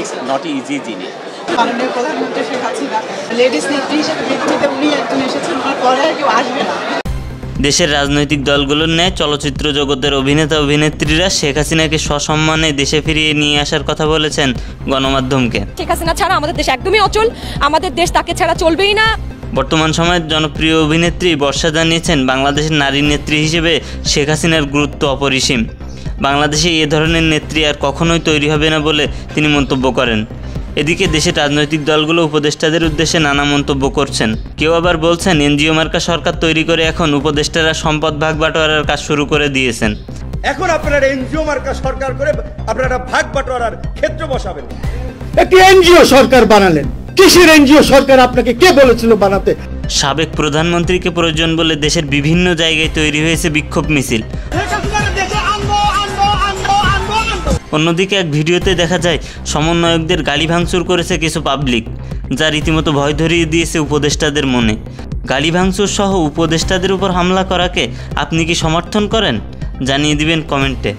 It's not easy জিনিস। মাননীয় প্রধানমন্ত্রী শেখ হাসিনা লেডিস নেত্রী হিসেবে পৃথিবীতে উনি একজন এসেছেন, ওনার পরে আর কেউ আসবে না। দেশের রাজনৈতিক দলগুলোর ন্যায় চলচ্চিত্র জগতের অভিনেতা অভিনেত্রীরা শেখ হাসিনাকে সসম্মানে দেশে ফিরিয়ে নিয়ে আসার কথা বলেছেন গণমাধ্যমকে। শেখ হাসিনা ছাড়া আমাদের দেশ একদমই অচল, আমাদের দেশ তাকে ছাড়া চলবেই না। বর্তমান সময়ের জনপ্রিয় অভিনেত্রী বর্ষা জানিয়েছেন বাংলাদেশের নারী নেত্রী হিসেবে শেখ হাসিনার গুরুত্ব অপরিসীম। বাংলাদেশে এ ধরনের নেত্রী আর কখনোই তৈরি হবে না বলে তিনি মন্তব্য করেন। এদিকে দেশের রাজনৈতিক দলগুলো উপদেষ্টাদের উদ্দেশ্যে নানা মন্তব্য করছেন। কেউ আবার বলছেন এনজিও মার্কা সরকার তৈরি করে এখন উপদেষ্টারা সম্পদ ভাগ বাটোয়ারার কাজ শুরু করে দিয়েছেন। এখন আপনারা এনজিও মার্কা সরকার করে আপনারা ভাগ বাটোয়ারার ক্ষেত্র বসাবেন। একটি এনজিও সরকার বানালেন। কিসের এনজিও সরকার আপনাকে কে বলেছিল বানাতে? সাবেক প্রধানমন্ত্রীকে প্রয়োজন বলে দেশের বিভিন্ন জায়গায় তৈরি হয়েছে বিক্ষোভ মিছিল। অন্যদিকে এক ভিডিওতে দেখা যায় সমন্বয়কদের গাড়ি ভাঙচুর করেছে কিছু পাবলিক, যা রীতিমতো ভয় ধরিয়ে দিয়েছে উপদেষ্টাদের মনে। গাড়ি ভাঙচুর সহ উপদেষ্টাদের উপর হামলা করাকে আপনি কি সমর্থন করেন? জানিয়ে দিবেন কমেন্টে।